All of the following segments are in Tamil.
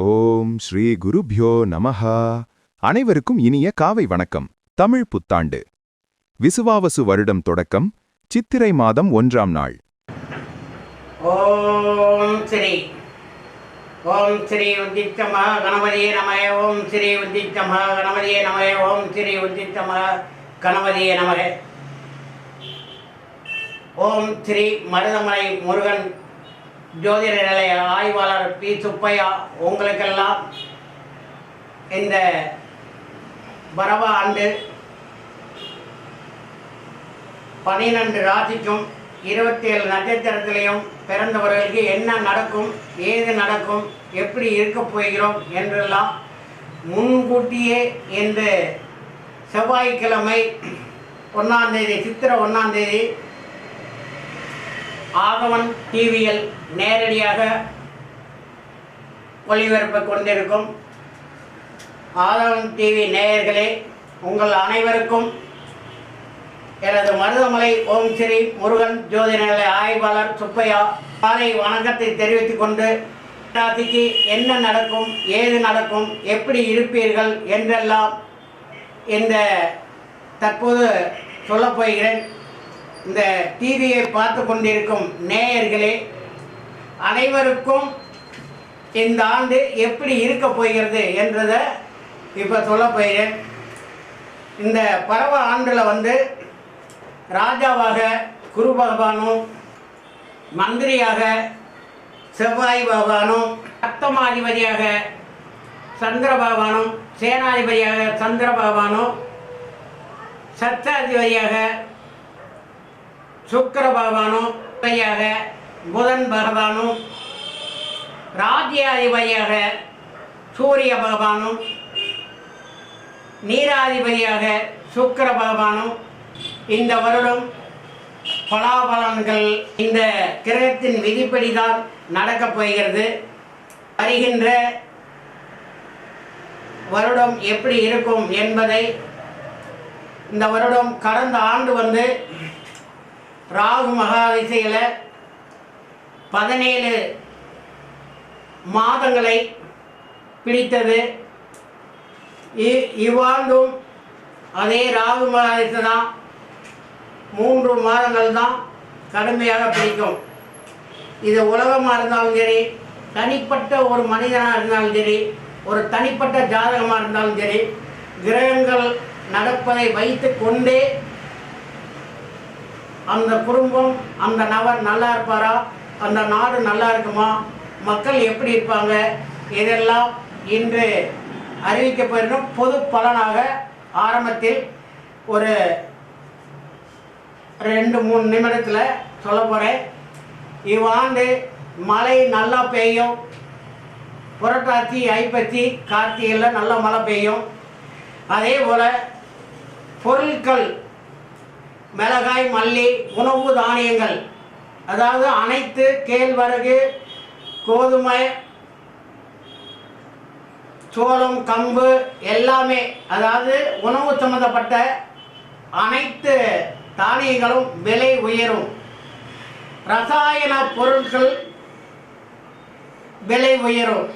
ஓம் ஸ்ரீ குருப்யோ நமஹா. அனைவருக்கும் இனிய காலை வணக்கம். தமிழ் புத்தாண்டு விசுவாவசு வருடம் தொடக்கம் சித்திரை மாதம் 1ஆம் நாள். ஓம் ஸ்ரீ உத்தித்தம கணபதியே நமய. ஓம் ஸ்ரீ உத்தித்தம கணபதியே நமய. ஓம் ஸ்ரீ உத்தித்தம கணபதியே நமக. ஓம் ஸ்ரீ மருதமலை முருகன் ஜோதிட நிலைய ஆய்வாளர் பி. சுப்பையா உங்களுக்கெல்லாம் இந்த பரவ ஆண்டு 12 ராசிக்கும் 27 நட்சத்திரத்திலையும் பிறந்தவர்களுக்கு என்ன நடக்கும், ஏது நடக்கும், எப்படி இருக்கப் போகிறோம் என்றெல்லாம் முன்கூட்டியே இந்த செவ்வாய்க்கிழமை 1ஆம் தேதி, சித்திரை 1ஆம் தேதி ஆகவன் டிவியில் நேரடியாக ஒளிபரப்பு கொண்டிருக்கும் ஆகவன் டிவி நேயர்களே, உங்கள் அனைவருக்கும் எனது மருதமலை ஓம் ஸ்ரீ முருகன் ஜோதிட நிலைய ஆய்வாளர் சுப்பையா காலை வணக்கத்தை தெரிவித்துக் கொண்டு, ராசிக்கு என்ன நடக்கும், ஏது நடக்கும், எப்படி இருப்பீர்கள் என்றெல்லாம் இந்த தற்போது சொல்லப்போகிறேன். இந்த டிவியை பார்த்து கொண்டிருக்கும் நேயர்களே அனைவருக்கும் இந்த ஆண்டு எப்படி இருக்க போகிறது என்றதை இப்போ சொல்ல போகிறேன். இந்த பரவ ஆண்டில் ராஜாவாக குரு பகவானும், மந்திரியாக செவ்வாய் பகவானும், அர்த்தமாதிபதியாக சந்திர பகவானும், சேனாதிபதியாக சந்திர பகவானும், சத்தாதிபதியாக சுக்கிர பகவானும், புதன் பகவானும், ராஜ்யாதிபதியாக சூரிய பகவானும், நீராதிபதியாக சுக்கிர பகவானும் இந்த வருடம் பலாபலன்கள் இந்த கிரகத்தின் விதிப்படிதான் நடக்கப் போகிறது. வருகின்ற வருடம் எப்படி இருக்கும் என்பதை, இந்த வருடம் கடந்த ஆண்டு ராகு மகாதிசையில் 17 மாதங்களை பிடித்தது. இவ்வாண்டும் அதே ராகு மகாதிசை தான் 3 மாதங்கள் தான் கடுமையாக பிடிக்கும். இது உலகமாக இருந்தாலும் சரி, தனிப்பட்ட ஒரு மனிதனாக இருந்தாலும் சரி, ஒரு தனிப்பட்ட ஜாதகமாக இருந்தாலும் சரி, கிரகங்கள் நடப்பதை வைத்து கொண்டே அந்த குடும்பம், அந்த நபர் நல்லா இருப்பாரா, அந்த நாடு நல்லா இருக்குமா, மக்கள் எப்படி இருப்பாங்க, இதெல்லாம் இன்று அறிவிக்கப்படும். பொது பலனாக ஆரம்பத்தில் ஒரு 2-3 நிமிடத்தில் சொல்ல போகிறேன். இவ்வாண்டு மழை நல்லா பெய்யும். புரட்டாசி, ஐப்பசி, கார்த்திகையில் நல்லா மழை பெய்யும். அதே போல் பொருட்கள், மிளகாய், மல்லி, உணவு தானியங்கள், அதாவது அனைத்து கேழ்வரகு, கோதுமை, சோளம், கம்பு எல்லாமே, அதாவது உணவு சம்பந்தப்பட்ட அனைத்து தானியங்களும் விலை உயரும். ரசாயன பொருட்கள் விலை உயரும்.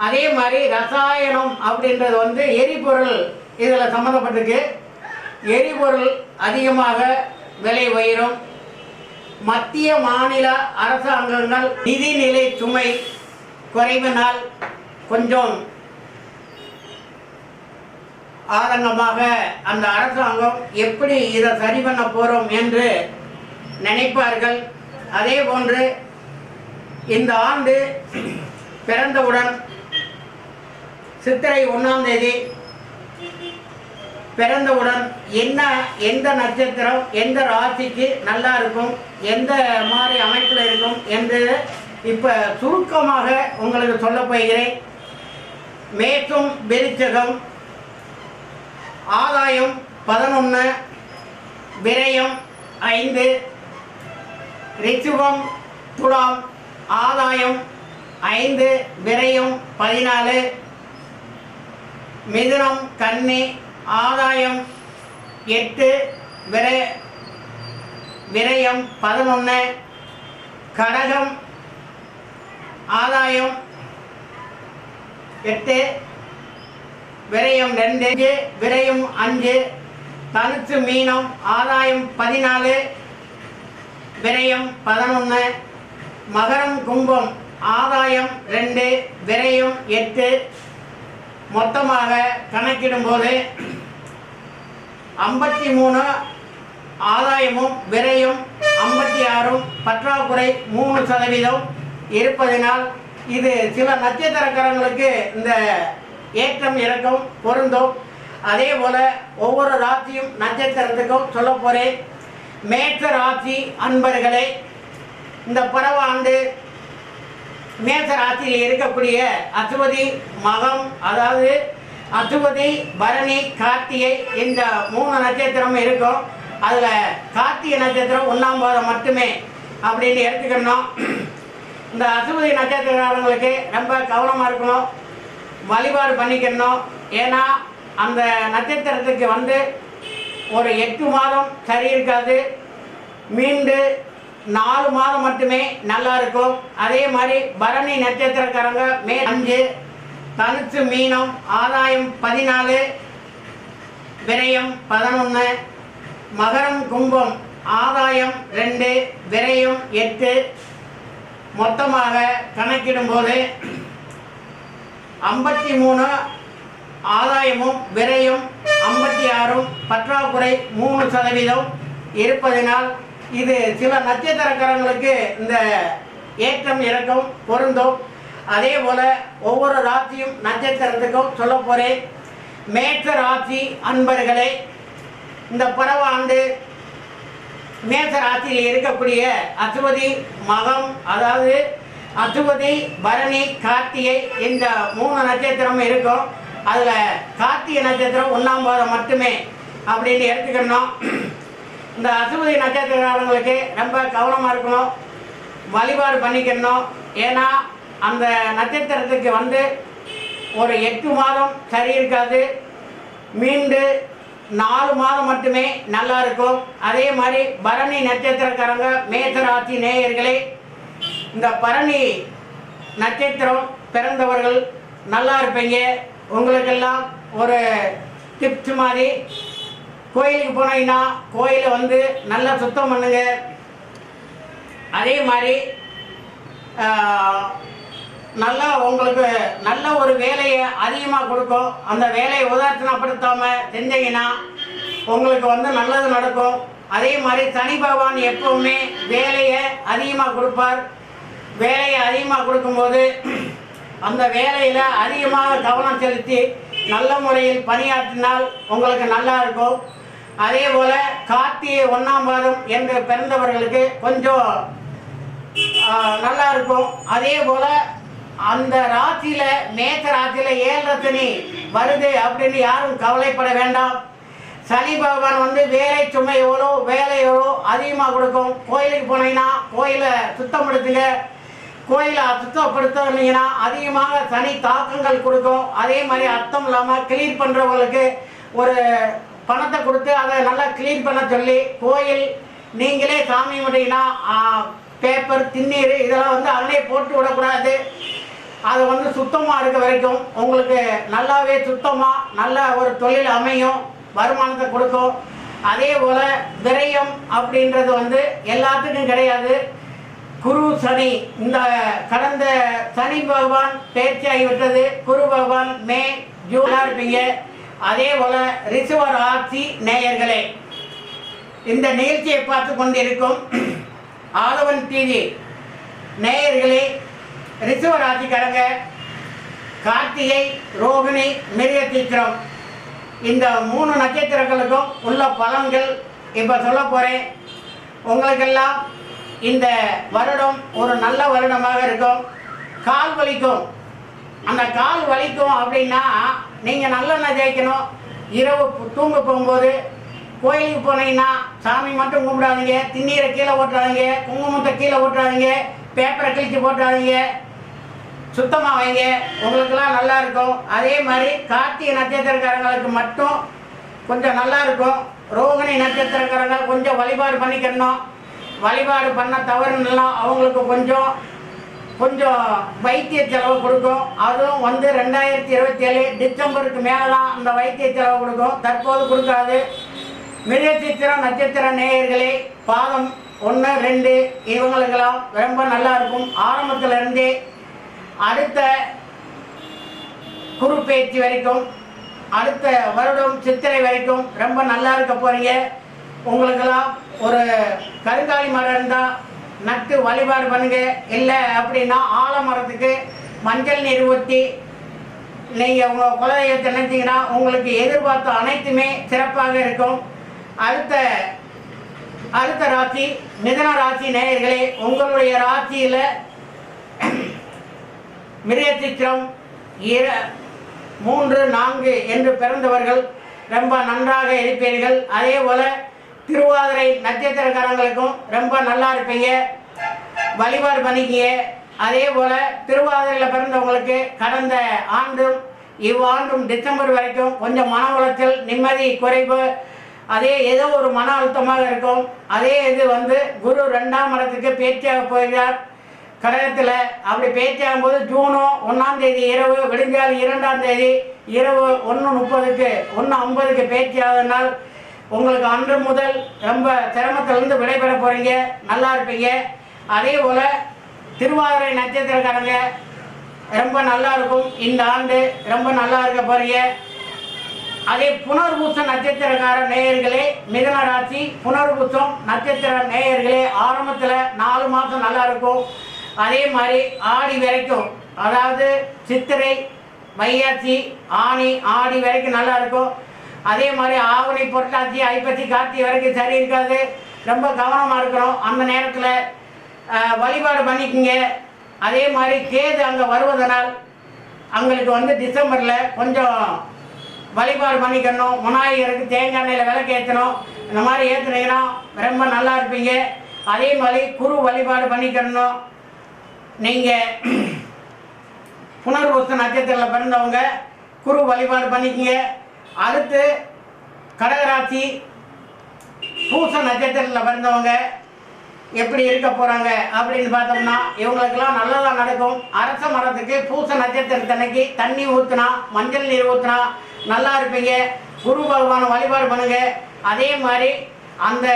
அதே மாதிரி ரசாயனம் அப்படின்றது எரிபொருள் இதில் சம்மந்தப்பட்டிருக்கு. எரிபொருள் அதிகமாக விலை உயரும். மத்திய மாநில அரசாங்கங்கள் நிதிநிலை சுமை குறைவினால் கொஞ்சம் ஆதங்கமாக அந்த அரசாங்கம் எப்படி இதை சரி பண்ண போகிறோம் என்று நினைப்பார்கள். அதே போன்று இந்த ஆண்டு பிறந்தவுடன் சித்திரை 1ஆம் தேதி பிறந்தவுடன் எந்த நட்சத்திரம், எந்த ராசிக்கு நல்லா இருக்கும், எந்த மாதிரி அமைப்பில் இருக்கும் என்று இப்போ சுருக்கமாக உங்களுக்கு சொல்ல போகிறேன். மேஷம், விருச்சிகம் ஆதாயம் 11, விரயம் 5, ரிஷபம், துலாம் ஆதாயம் 5, விரயம் 14, மிதுனம், கன்னி ஆதாயம் 8, விரயம் 11, கடகம் ஆதாயம் 8, விரயம் 2, விரயம் 5, தனுசு மீனம் ஆதாயம் 14, விரயம் 11, மகரம் கும்பம் ஆதாயம் 2, விரயம் 8. மொத்தமாக கணக்கிடும்போது 53 ஆதாயமும் விரயம் 56 பற்றாக்குறை 3% இருப்பதனால் இது சில நட்சத்திரக்காரங்களுக்கு இந்த ஏற்றம் இறக்கம் பொருந்தும். அதே போல் ஒவ்வொரு ராசியும் நட்சத்திரத்துக்கும் சொல்ல போகிறேன். மேஷ ராசி அன்பர்களே, இந்த பரவாண்டு மேஷ ராசியில் இருக்கக்கூடிய அசுவதி மகம், அதாவது அசுவதி பரணி கார்த்திகை, இந்த 3 நட்சத்திரம் இருக்கும். அதில் கார்த்திகை நட்சத்திரம் 1ஆம் பாதம் மட்டுமே அப்படின்னு எடுத்துக்கணும். இந்த அசுவதி நட்சத்திரக்காரங்களுக்கு ரொம்ப கவனமாக இருக்கணும், வழிபாடு பண்ணிக்கணும். ஏன்னா அந்த நட்சத்திரத்துக்கு வந்து ஒரு 8 மாதம் சரி இருக்காது, மீண்டு 4 மாதம் மட்டுமே நல்லா இருக்கும். அதே மாதிரி பரணி நட்சத்திரக்காரங்க மே 5, தனுசு மீனம் ஆதாயம் 14, விரயம் 11, மகரம் கும்பம் ஆதாயம் 2, விரயம் 8. மொத்தமாக கணக்கிடும்போது 53 ஆதாயமும் விரயம் 56 பற்றாக்குறை 3% இருப்பதனால் இது சில நட்சத்திரக்காரங்களுக்கு இந்த ஏற்றம் இறக்கம் பொருந்தும். அதே போல் ஒவ்வொரு ராசியும் நட்சத்திரத்துக்கும் சொல்ல போகிறேன். மேஷ ராசி அன்பர்களே, இந்த பரவாண்டு மேஷ ராசியில் இருக்கக்கூடிய அசுவதி மகம், அதாவது அசுவதி பரணி கார்த்திகை, இந்த 3 நட்சத்திரம் இருக்கும். அதில் கார்த்திகை நட்சத்திரம் 1ஆம் பாதம் மட்டுமே அப்படின்னு எடுத்துக்கணும். இந்த அசுவதி நட்சத்திரக்காரங்களுக்கு ரொம்ப கவனமாக இருக்கணும், வழிபாடு பண்ணிக்கணும். ஏன்னா அந்த நட்சத்திரத்துக்கு வந்து ஒரு 8 மாதம் சரி இருக்காது, மீண்டு 4 மாதம் மட்டுமே நல்லா இருக்கும். அதே மாதிரி பரணி நட்சத்திரக்காரங்க மேஷராசி நேயர்களே, இந்த பரணி நட்சத்திரம் பிறந்தவர்கள் நல்லா இருப்பீங்க. உங்களுக்கெல்லாம் ஒரு டிப்ஸ் மாதிரி, கோயிலுக்கு போனீங்கன்னா கோயிலை வந்து நல்லா சுத்தம் பண்ணுங்க. அதே மாதிரி நல்லா உங்களுக்கு நல்ல ஒரு வேலையை அதிகமாக கொடுக்கும். அந்த வேலையை உதாசீனப்படுத்தாமல் செஞ்சீங்கன்னா உங்களுக்கு வந்து நல்லது நடக்கும். அதே மாதிரி சனி பகவான் எப்பவுமே வேலையை அதிகமாக கொடுப்பார். வேலையை அதிகமாக கொடுக்கும்போது அந்த வேலையில் அதிகமாக கவனம் செலுத்தி நல்ல முறையில் பணியாற்றினால் உங்களுக்கு நல்லா இருக்கும். அதே போல் கார்த்திகை 1ஆம் பாதம் என்று பிறந்தவர்களுக்கு கொஞ்சம் நல்லா இருக்கும். அதே போல் அந்த ராசியில் மேஷ ராசியில் 7 சனி வருது அப்படின்னு யாரும் கவலைப்பட வேண்டாம். சனி பகவான் வந்து வேலை சுமை எவ்வளோ வேலை எவ்வளோ அதிகமாக கொடுக்கும். கோயிலுக்கு போனீங்கன்னா கோயிலை சுத்தப்படுத்துங்க. கோயிலை சுத்தப்படுத்தினீங்கன்னா அதிகமாக சனி தாக்கங்கள் கொடுக்கும். அதே மாதிரி அர்த்தம் இல்லாமல் கிளீன் பண்ணுறவங்களுக்கு ஒரு பணத்தை கொடுத்து அதை நல்லா க்ளீன் பண்ண சொல்லி, கோயில் நீங்களே சாமி முடிங்கன்னா பேப்பர் திண்ணீர் இதெல்லாம் வந்து அங்கனே போட்டு விடக்கூடாது. அது வந்து சுத்தமாக இருக்க வரைக்கும் உங்களுக்கு நல்லாவே சுத்தமாக நல்ல ஒரு தொழில் அமையும், வருமானத்தை கொடுக்கும். அதே போல் விரயம் அப்படின்றது வந்து எல்லாத்துக்கும் கிடையாது. குரு சனி, இந்த கடந்த சனி பகவான் பயிற்சி ஆகிவிட்டது. குரு பகவான் மே ஜூனாக இருப்பீங்க. அதே போல் ரிஷப ராசி நேயர்களே, இந்த நிகழ்ச்சியை பார்த்து கொண்டிருக்கும் ஆதவன் டிவி நேயர்களே, ரிஷப ராசிக்காரங்க கார்த்திகை ரோகிணி மிருகசீரிஷம் இந்த 3 நட்சத்திரங்களுக்கும் உள்ள பலன்கள் இப்போ சொல்ல போகிறேன். உங்களுக்கெல்லாம் இந்த வருடம் ஒரு நல்ல வருடமாக இருக்கும். கால் வலிக்கும், அந்த கால் வலிக்கும் அப்படின்னா நீங்கள் நல்லெண்ணெய் தேய்க்கணும். இரவு தூங்க போகும்போது கோயிலுக்கு போனீங்கன்னா சாமி மட்டும் கும்பிடாதீங்க, திண்ணீரை கீழே ஓட்டுறாதீங்க, குங்குமத்தை கீழே ஓட்டுறாதீங்க, பேப்பரை கிழிச்சு போட்டுறாதீங்க, சுத்தமாக வைங்க, உங்களுக்கெல்லாம் நல்லா இருக்கும். அதே மாதிரி கார்த்திகை நட்சத்திரக்காரங்களுக்கு மட்டும் கொஞ்சம் நல்லா இருக்கும். ரோகிணி நட்சத்திரக்காரங்க கொஞ்சம் வழிபாடு பண்ணிக்கணும். வழிபாடு பண்ண தவறுலாம் அவங்களுக்கு கொஞ்சம் கொஞ்சம் வைத்திய செலவு கொடுக்கும். அதுவும் வந்து 2027 டிசம்பருக்கு மேலே தான் அந்த வைத்திய செலவு கொடுக்கும், தற்போது கொடுக்காது. மிருகசித்திரம் நட்சத்திர நேயர்களே, பாதம் 1, 2 இவங்களுக்கெல்லாம் ரொம்ப நல்லா இருக்கும். ஆரம்பத்தில் இருந்தே அடுத்த குரு பேச்சு வரைக்கும், அடுத்த வருடம் சித்திரை வரைக்கும் ரொம்ப நல்லா இருக்க போறீங்க. உங்களுக்கெல்லாம் ஒரு கருங்காலி மரம் இருந்தால் நட்டு வழிபாடு பண்ணுங்க. இல்லை அப்படின்னா ஆலமரத்துக்கு மஞ்சள் நீர் ஊற்றி நீங்கள் உங்கள் குலதெய்வத்தை நினைச்சிங்கன்னா உங்களுக்கு எதிர்பார்த்த அனைத்துமே சிறப்பாக இருக்கும். அடுத்த ராசி மிதுன ராசி நேயர்களே, உங்களுடைய ராசியில் மிருகசித்திரம் 3, 4 என்று பிறந்தவர்கள் ரொம்ப நன்றாக இருப்பீர்கள். அதே போல் திருவாதிரை நட்சத்திரக்காரங்களுக்கும் ரொம்ப நல்லா இருப்பீங்க, வழிபாடு பண்ணிக்கிங்க. அதே போல் திருவாதிரையில் பிறந்தவங்களுக்கு கடந்த ஆண்டும் இவ்வாண்டும் டிசம்பர் வரைக்கும் கொஞ்சம் மன உளைச்சல், நிம்மதி குறைவு, அதே ஏதோ ஒரு மன அழுத்தமாக இருக்கும். அதே இது வந்து குரு 2ஆம் இடத்துக்கு பேச்சாக போகிறார் கடகத்தில். அப்படி பேச்சாகும் போது ஜூன் 1ஆம் தேதி இரவு விடிஞ்சால் 2ஆம் தேதி இரவு 1:30க்கு 1:50க்கு பேச்சாவதனால் உங்களுக்கு அன்று முதல் ரொம்ப சிரமத்திலிருந்து விடைபெற போகிறீங்க, நல்லா இருப்பீங்க. அதே போல் திருவாதிரை நட்சத்திரக்காரங்க ரொம்ப நல்லா இருக்கும், இந்த ஆண்டு ரொம்ப நல்லா இருக்க போகிறீங்க. அதே புனர்பூச நட்சத்திரக்கார நேயர்களே, மிதுன ராசி புனர்பூசம் நட்சத்திர நேயர்களே, ஆரம்பத்தில் 4 மாதம் நல்லா இருக்கும். அதே மாதிரி ஆடி வரைக்கும், அதாவது சித்திரை, வைகாசி, ஆனி, ஆடி வரைக்கும் நல்லா இருக்கும். அதே மாதிரி ஆவணி, புரட்டாசி, ஐப்பசி, கார்த்திகை வரைக்கும் சரி இருக்காது, ரொம்ப கவனமாக இருக்கிறோம். அந்த நேரத்தில் வழிபாடு பண்ணிக்கோங்க. அதே மாதிரி கேது அங்கே வருவதனால் அவங்களுக்கு வந்து டிசம்பரில் கொஞ்சம் வழிபாடு பண்ணிக்கணும். விநாயகருக்கு தேங்காய் எண்ணெயில் விளக்கு ஏற்றணும். இந்த மாதிரி ஏற்றுனீங்கன்னா ரொம்ப நல்லா இருப்பீங்க. அதே மாதிரி குரு வழிபாடு பண்ணிக்கணும். நீங்கள் புனர்வசு நட்சத்திரத்தில் பிறந்தவங்க குரு வழிபாடு பண்ணிக்கங்க. அடுத்து கடகராசி பூச நட்சத்திரத்தில் பிறந்தவங்க எப்படி இருக்க போகிறாங்க அப்படின்னு பார்த்தோம்னா, இவங்களுக்கெல்லாம் நல்லதாக நடக்கும். அரச மரத்துக்கு பூச நட்சத்திரத்தன்னைக்கு தண்ணி ஊற்றுனா, மஞ்சள் நீர் ஊற்றுனா நல்லா இருப்பீங்க. குரு பகவானை வழிபாடு பண்ணுங்க. அதே மாதிரி அந்த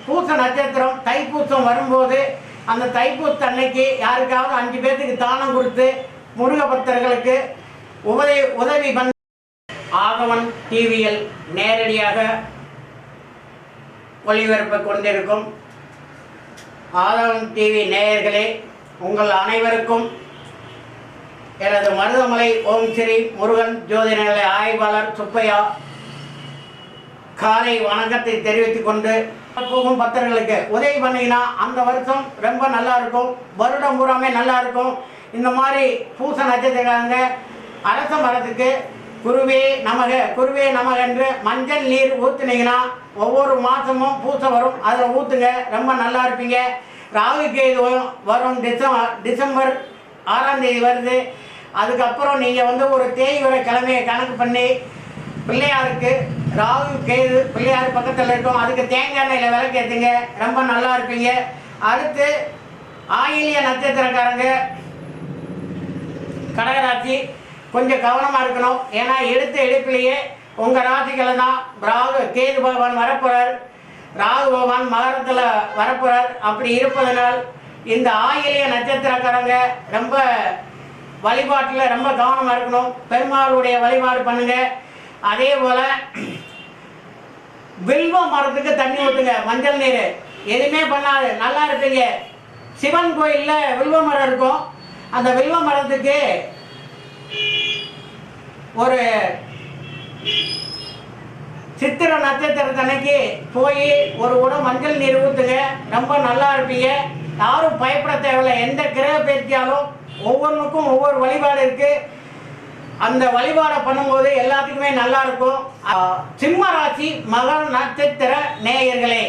பூச நட்சத்திரம் தைப்பூசம் வரும்போது அந்த தைப்பூசத்தன்னைக்கு யாருக்காவது 5 பேர்த்துக்கு தானம் கொடுத்து முருக பக்தர்களுக்கு உதவி பண்ண. ஆகவன் டிவியில் நேரடியாக ஒளிபரப்பு கொண்டிருக்கும் ஆதவன் டிவி நேயர்களே, உங்கள் அனைவருக்கும் எனது மருதமலை ஓம் ஸ்ரீ முருகன் ஜோதிட நிலைய ஆய்வாளர் சுப்பையா காலை வணக்கத்தை தெரிவித்துக் கொண்டு, போகும் பக்தர்களுக்கு உதவி பண்ணிங்கன்னா அந்த வருஷம் ரொம்ப நல்லா இருக்கும், வருடம் பூராமே நல்லா இருக்கும். இந்த மாதிரி பூச நட்சத்திரக்காரங்க அரச மரத்துக்கு குருவே நமக என்று மஞ்சள் நீர் ஊற்றுனீங்கன்னா ஒவ்வொரு மாதமும் பூசை வரும், அதில் ஊற்றுங்க, ரொம்ப நல்லா இருப்பீங்க. ராகு கேது வரும் டிசம்பர் 6ஆம் தேதி வருது. அதுக்கப்புறம் நீங்கள் வந்து ஒரு தேய்வரை கிழமையை கணக்கு பண்ணி பிள்ளையாருக்கு ராகு கேது பிள்ளையார் பக்கத்தில் இருக்கும், அதுக்கு தேங்காய் எண்ணெயில் விளக்கு ஏற்றுங்க, ரொம்ப நல்லா இருப்பீங்க. அடுத்து ஆயிலிய நட்சத்திரக்காரங்க கடகராசி கொஞ்சம் கவனமாக இருக்கணும். ஏன்னா எடுத்த எடுப்பிலேயே உங்கள் ராசிகளை தான் ராகு கேது பகவான் வரப்போகிறார், ராகு பகவான் மகரத்தில் வரப்போகிறார். அப்படி இருப்பதனால் இந்த ஆயிலிய நட்சத்திரக்காரங்க ரொம்ப வழிபாட்டில் ரொம்ப கவனமாக இருக்கணும். பெருமாளுடைய வழிபாடு பண்ணுங்க. அதே போல் வில்வ மரத்துக்கு தண்ணி ஊற்றுங்க, மஞ்சள் நீர், எதுவுமே பண்ணாது, நல்லா இருப்பீங்க. சிவன் கோயிலில் வில்வ மரம் இருக்கும், அந்த வில்வ மரத்துக்கு ஒரு சித்திரை நட்சத்திரத்தன்னைக்கு போய் ஒரு உடம் மஞ்சள் நீர் ஊற்றுங்க, ரொம்ப நல்லா இருப்பீங்க. யாரும் பயப்பட தேவையில்லை. எந்த கிரக பயிற்சியாலும் ஒவ்வொன்றுக்கும் ஒவ்வொரு வழிபாடு இருக்குது. அந்த வழிபாடை பண்ணும்போது எல்லாத்துக்குமே நல்லா இருக்கும். சிம்ம ராசி மக நட்சத்திர நேயர்களே,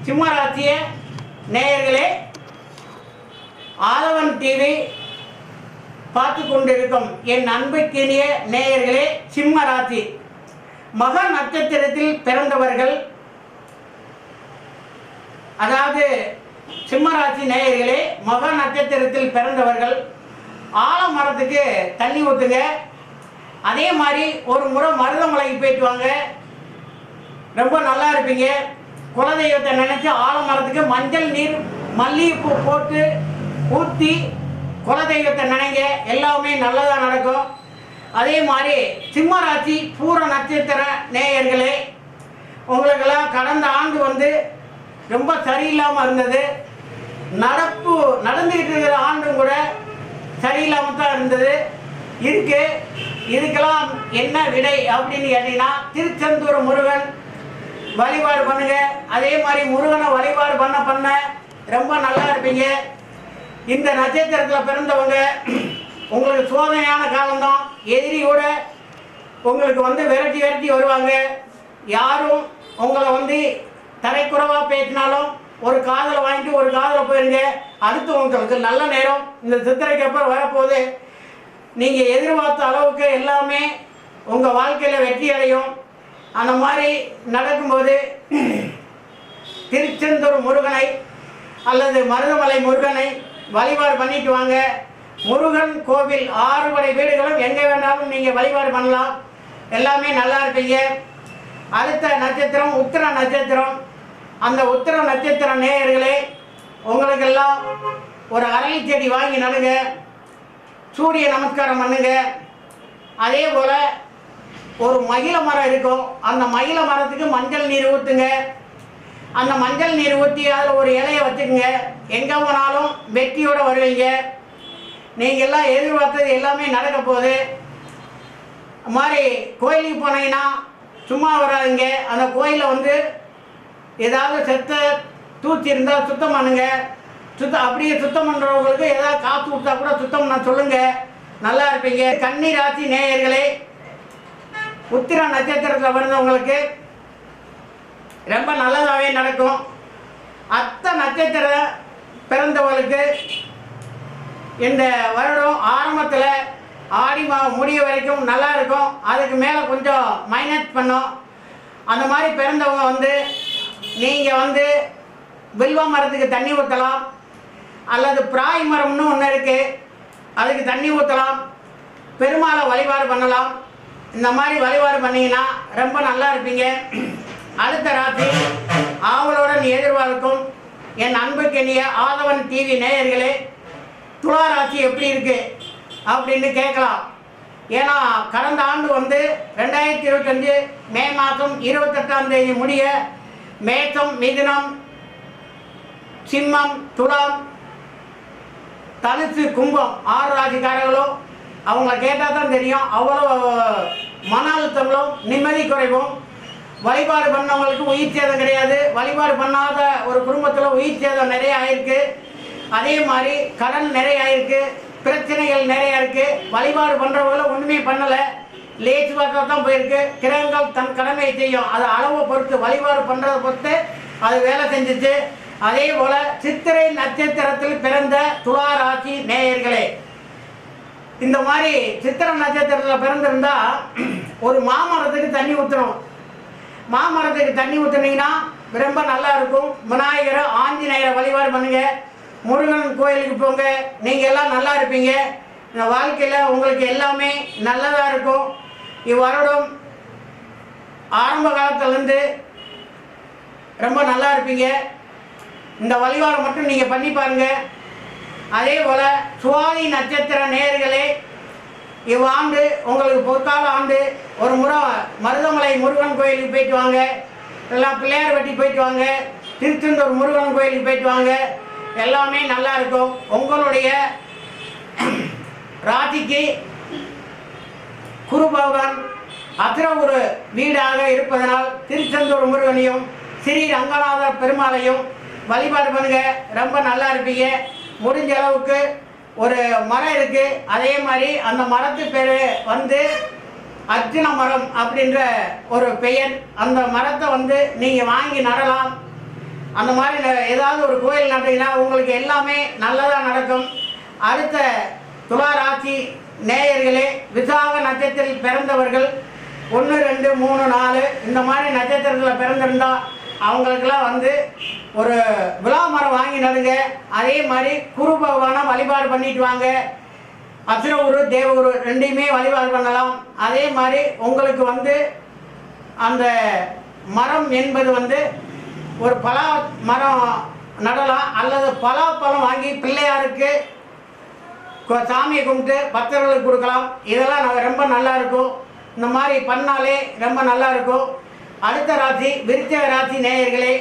சிம்ம ராசிய நேயர்களே, ஆதவன் டிவி பார்த்து கொண்டிருக்கும் என் அன்புக்கினிய நேயர்களே, சிம்ம ராசி மக நட்சத்திரத்தில் பிறந்தவர்கள், அதாவது சிம்மராசி நேயர்களே, மக நட்சத்திரத்தில் பிறந்தவர்கள் ஆலமரத்துக்கு தண்ணி ஊற்றுங்க. அதே மாதிரி ஒரு முறை மருதமலைக்கு போயிட்டு வாங்க, ரொம்ப நல்லா இருப்பீங்க. குலதெய்வத்தை நினச்சி ஆலமரத்துக்கு மஞ்சள் நீர் மல்லிகைப்பூ போட்டு ஊற்றி குலதெய்வத்தை நினைங்க, எல்லாமே நல்லதாக நடக்கும். அதே மாதிரி சிம்மராசி பூர நட்சத்திர நேயர்களே, உங்களுக்கெல்லாம் கடந்த ஆண்டு வந்து ரொம்ப சரியில்லாமல் இருந்தது. நடந்துக்கிட்டு இருக்கிற ஆண்டும் கூட சரியில்லாமல் தான் இருந்தது இருக்கு. இதுக்கெல்லாம் என்ன விடை அப்படின்னு கேட்டீங்கன்னா, திருச்செந்தூர் முருகன் வழிபாடு பண்ணுங்க. அதே மாதிரி முருகனை வழிபாடு பண்ண ரொம்ப நல்லா இருப்பீங்க. இந்த நட்சத்திரத்தில் பிறந்தவங்க உங்களுக்கு சோதனையான காலம்தான். எதிரியோட உங்களுக்கு வந்து விரட்டி வருவாங்க. யாரும் உங்களை வந்து தரைக்குறைவாக பேசினாலும் ஒரு காதில் வாங்கிட்டு ஒரு காதில் போயிருங்க. அடுத்து உங்களுக்கு நல்ல நேரம் இந்த சித்திரைக்கு அப்புறம் வரப்போகுது. நீங்கள் எதிர்பார்த்த அளவுக்கு எல்லாமே உங்கள் வாழ்க்கையில் வெற்றி அடையும். அந்த மாதிரி நடக்கும்போது திருச்செந்தூர் முருகனை அல்லது மருதமலை முருகனை வழிபாடு பண்ணிட்டு வாங்க. முருகன் கோவில் 6 படை வீடுகளும் எங்கே வேண்டாலும் நீங்கள் வழிபாடு பண்ணலாம். எல்லாமே நல்லா இருப்பீங்க. அடுத்த நட்சத்திரம் உத்திர நட்சத்திரம். அந்த உத்திர நட்சத்திர நேயர்களே, உங்களுக்கெல்லாம் ஒரு அரளி செடி வாங்கி நடுங்க, சூரிய நமஸ்காரம் பண்ணுங்க. அதே போல் ஒரு மகிழ மரம் இருக்கும், அந்த மகிழ மரத்துக்கு மஞ்சள் நீர் ஊற்றுங்க. அந்த மஞ்சள் நீர் ஊற்றி அதில் ஒரு இலையை வச்சுக்கோங்க. எங்கே போனாலும் வெற்றியோடு வருவீங்க. நீங்கள் எல்லாம் எதிர்பார்த்தது எல்லாமே நடக்க போகுது. மாதிரி கோயிலுக்கு போனீங்கன்னா சும்மா வராதுங்க. அந்த கோயிலை வந்து ஏதாவது செத்த தூச்சி இருந்தால் சுத்தம் பண்ணுங்க. அப்படியே சுத்தம் பண்ணுறவங்களுக்கு ஏதாவது காற்று விட்டா கூட சுத்தம் பண்ண சொல்லுங்கள், நல்லா இருப்பீங்க. கன்னி ராசி நேயர்களே, உத்திர நட்சத்திரத்தில் பிறந்தவங்களுக்கு ரொம்ப நல்லதாகவே நடக்கும். அத்த நட்சத்திர பிறந்தவங்களுக்கு இந்த வருடம் ஆரம்பத்தில் ஆடி மாதம் முடிய வரைக்கும் நல்லா இருக்கும். அதுக்கு மேலே கொஞ்சம் மைனஸ் பண்ணும். அந்த மாதிரி பிறந்தவங்க வந்து நீங்கள் வந்து வில்வ மரத்துக்கு தண்ணி ஊற்றலாம், அல்லது பிராய் மரம்னு ஒன்று இருக்குது, அதுக்கு தண்ணி ஊற்றலாம். பெருமாளை வழிபாடு பண்ணலாம். இந்த மாதிரி வழிபாடு பண்ணிங்கன்னா ரொம்ப நல்லா இருப்பீங்க. அடுத்த ராசி ஆவலுடன் எதிர்பார்க்கும் என் அன்புக்கெனிய ஆதவன் டிவி நேயர்களே, துலா ராசி எப்படி இருக்கு அப்படின்னு கேட்கலாம். ஏன்னா கடந்த ஆண்டு வந்து 2025 மே மாதம் 28ஆம் தேதி முடிய மேஷம், மிதுனம், சிம்மம், துலாம், தனுசு, கும்பம் 6 ராசிக்காரர்களும் அவங்கள கேட்டால் தான் தெரியும். அவ்வளோ மன அழுத்தங்களும் நிம்மதி குறைவும். வழிபாடு பண்ணவங்களுக்கு உயிர் சேதம் கிடையாது. வழிபாடு பண்ணாத ஒரு குடும்பத்தில் உயிர் சேதம் நிறைய ஆயிருக்கு. அதே மாதிரி கடன் நிறைய ஆயிருக்கு, பிரச்சனைகள் நிறையா இருக்குது. வழிபாடு பண்ணுறவங்களும் ஒன்றுமே பண்ணலை, லேச்சு பார்த்தா தான் போயிருக்கு. கிரகங்கள் தன் கடமையை செய்யும், அது அளவை பொறுத்து வழிபாடு பண்ணுறதை பொறுத்து அது வேலை செஞ்சிச்சு. அதே போல் சித்திரை நட்சத்திரத்தில் பிறந்த துலா ராசி நேயர்களே, இந்த மாதிரி சித்திரை நட்சத்திரத்தில் பிறந்திருந்தா ஒரு மாமரத்துக்கு தண்ணி ஊற்றணும். மாமரத்துக்கு தண்ணி ஊற்றுனீங்கன்னா ரொம்ப நல்லா இருக்கும். விநாயகரை, ஆஞ்சநேயரை வழிபாடு பண்ணுங்க. முருகன் கோயிலுக்கு போங்க. நீங்கள் எல்லாம் நல்லா இருப்பீங்க. இந்த வாழ்க்கையில் உங்களுக்கு எல்லாமே நல்லதாக இருக்கும். இவ்வருடம் ஆரம்ப காலத்திலேருந்து ரொம்ப நல்லா இருப்பீங்க. இந்த வழிபாடு மட்டும் நீங்கள் பண்ணி பாருங்கள். அதே போல் சுவாதி நட்சத்திர நேயர்களே, இவ்வாண்டு உங்களுக்கு பொற்கால ஆண்டு. ஒரு முறை மருதமலை முருகன் கோயிலுக்கு போயிட்டு வாங்க, எல்லாம் பிள்ளையார் வெட்டி போயிட்டு வாங்க, திருச்செந்தூர் முருகன் கோயிலுக்கு போயிட்டு வாங்க, எல்லாமே நல்லா இருக்கும். உங்களுடைய ராசிக்கு குரு பகவான் அத்திர ஒரு வீடாக இருப்பதனால் திருச்செந்தூர் முருகனையும் ஸ்ரீ ரங்கநாதர் பெருமாளையும் வழிபாடு பண்ணுங்க, ரொம்ப நல்லா இருப்பீங்க. முடிஞ்ச அளவுக்கு ஒரு மரம் இருக்குது, அதே மாதிரி அந்த மரத்து பேர் வந்து அர்ஜுன மரம் அப்படின்ற ஒரு பெயர். அந்த மரத்தை வந்து நீங்கள் வாங்கி நடலாம். அந்த மாதிரி ஏதாவது ஒரு கோயில் நட்டீங்கன்னா உங்களுக்கு எல்லாமே நல்லதாக நடக்கும். அடுத்த துலா ராசி நேயர்களே, விசாக நட்சத்திரத்தில் பிறந்தவர்கள் 1, 2, 3, 4 இந்த மாதிரி நட்சத்திரத்தில் பிறந்திருந்தால் அவங்களுக்கெல்லாம் வந்து ஒரு விழா மரம் வாங்கி நடுங்க. அதே மாதிரி குரு பகவானை வழிபாடு பண்ணிட்டு வாங்க. அசுர உரு தேவ உரு ரெண்டையுமே வழிபாடு பண்ணலாம். அதே மாதிரி உங்களுக்கு வந்து அந்த மரம் என்பது வந்து ஒரு பலா மரம் நடலாம், அல்லது பலாப்பழம் வாங்கி பிள்ளையாருக்கு சாமியை கும்பிட்டு பக்தர்களுக்கு கொடுக்கலாம். இதெல்லாம் ரொம்ப நல்லா இருக்கும். இந்த மாதிரி பண்ணாலே ரொம்ப நல்லா இருக்கும். அடுத்த ராசி விருச்சிக ராசி நேயர்களே,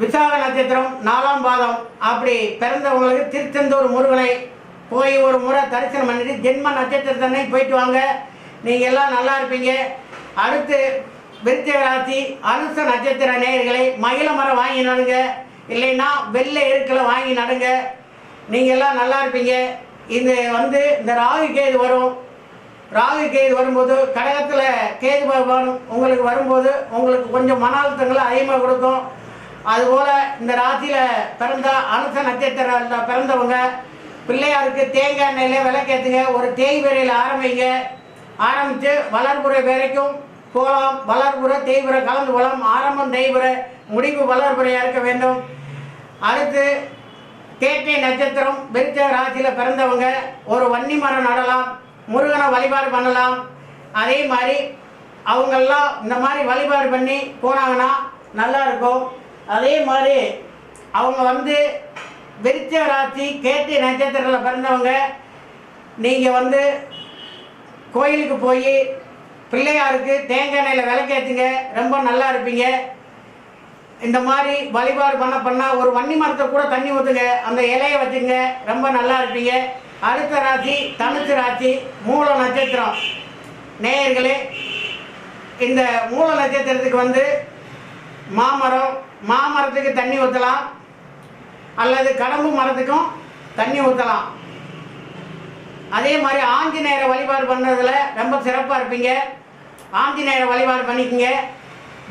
விசாக நட்சத்திரம் 4ஆம் பாதம் அப்படி பிறந்தவங்களுக்கு திருச்செந்தூர் முருகனை போய் ஒரு முறை தரிசனம் பண்ணிட்டு ஜென்ம நட்சத்திரத்தன்னை போயிட்டு வாங்க. நீங்கள் எல்லாம் நல்லா இருப்பீங்க. அடுத்து விருச்சிக ராசி அனுச நட்சத்திர நேயர்களை மகிழ மரம் வாங்கி நடுங்க, இல்லைன்னா வெள்ளை எருக்களை வாங்கி நடுங்க. நீங்கள் எல்லாம் நல்லா இருப்பீங்க. இது வந்து இந்த ராகு கேது வரும். ராகு கேது வரும்போது கடகத்தில் கேது பகவான் உங்களுக்கு வரும்போது உங்களுக்கு கொஞ்சம் மன அழுத்தங்களை அதிகமாக கொடுக்கும். அதுபோல் இந்த ராசியில் பிறந்த அனுச நட்சத்திரத்தில் பிறந்தவங்க பிள்ளையாருக்கு தேங்காய் எண்ணெயில் விளக்கேற்றுங்க. ஒரு தேய்பிரையில் ஆரம்பித்து வளர்புறை வரைக்கும் போகலாம். வளர்புறை தேய்புரை கலந்து போகலாம். ஆரம்பம் தேய்புரை, முடிவு வளர்புறையாக இருக்க வேண்டும். அடுத்து கேட்டை நட்சத்திரம் விருச்சிக ராசியில் பிறந்தவங்க ஒரு வன்னி மரம் நடலாம், முருகனை வழிபாடு பண்ணலாம். அதே மாதிரி அவங்கெல்லாம் இந்த மாதிரி வழிபாடு பண்ணி போனாங்கன்னா நல்லா இருக்கும். அதே மாதிரி அவங்க வந்து விருச்சிக ராசி கேட்டை நட்சத்திரத்தில் பிறந்தவங்க நீங்கள் வந்து கோயிலுக்கு போய் பிள்ளையாருக்கு தேங்காய் எண்ணெயில் விளக்கேற்றுங்க, ரொம்ப நல்லா இருப்பீங்க. இந்த மாதிரி வழிபாடு பண்ணால் ஒரு வன்னி மரத்தை கூட தண்ணி ஊற்றுங்க, அந்த இலையை வச்சுங்க, ரொம்ப நல்லா இருப்பீங்க. அடுத்த ராசி தனுசு ராசி மூல நட்சத்திரம் நேயர்களே, இந்த மூல நட்சத்திரத்துக்கு வந்து மாமரத்துக்கு தண்ணி ஊற்றலாம், அல்லது கடம்பு மரத்துக்கும் தண்ணி ஊற்றலாம். அதே மாதிரி ஆஞ்சநேயரை வழிபாடு பண்ணுறதுல ரொம்ப சிறப்பாக இருப்பீங்க. ஆஞ்சநேயரை வழிபாடு பண்ணிக்கங்க,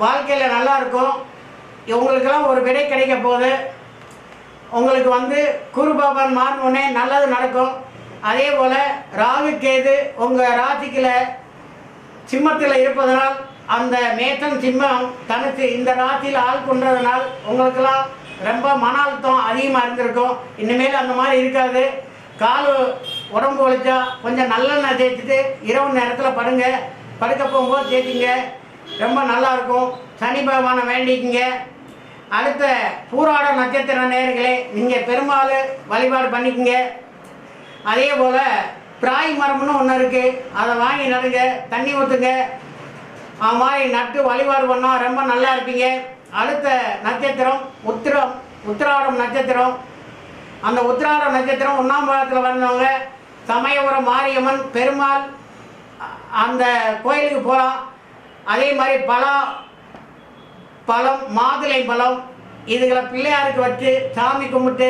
வாழ்க்கையில் நல்லா இருக்கும். உங்களுக்கெல்லாம் ஒரு விடை கிடைக்க போகுது. உங்களுக்கு வந்து குரு பகவான் மாறினோடனே நல்லது நடக்கும். அதே போல் ராகு கேது உங்கள் ராசிக்குள்ள சிம்மத்தில் இருப்பதனால் அந்த மேஷம் சிம்மம் தனுசு இந்த ராசியில் ஆள் கொண்டதுனால் உங்களுக்கெல்லாம் ரொம்ப மன அழுத்தம் அதிகமாக இருந்திருக்கும். இனிமேல் அந்த மாதிரி இருக்காது. கால் உடம்பு வலிச்சா கொஞ்சம் நல்லெண்ணெய் தேய்ச்சிட்டு இரவு நேரத்தில் படுக்க போகும்போது தேய்ச்சிங்க, ரொம்ப நல்லாயிருக்கும். சனி பகவானை வேண்டிக்கிங்க. அடுத்த பூராட நட்சத்திர நேயர்களே, நீங்கள் பெருமாள் வழிபாடு பண்ணிக்கங்க. அதே போல் பிராய் மரம்னு ஒன்று இருக்குது, அதை வாங்கி நடுங்க, தண்ணி ஊற்றுங்க. அது மாதிரி நட்டு வழிபாடு பண்ணால் ரொம்ப நல்லா இருப்பீங்க. அடுத்த நட்சத்திரம் உத்திராடம் நட்சத்திரம். அந்த உத்திராடம் நட்சத்திரம் 1ஆம் பாதத்தில் வந்தவங்க சமயபுரம் மாரியம்மன் பெருமாள் அந்த கோயிலுக்கு போகலாம். அதே மாதிரி பழம் மாதுளை பழம் இதுகளை பிள்ளையாருக்கு வச்சு சாமி கும்பிட்டு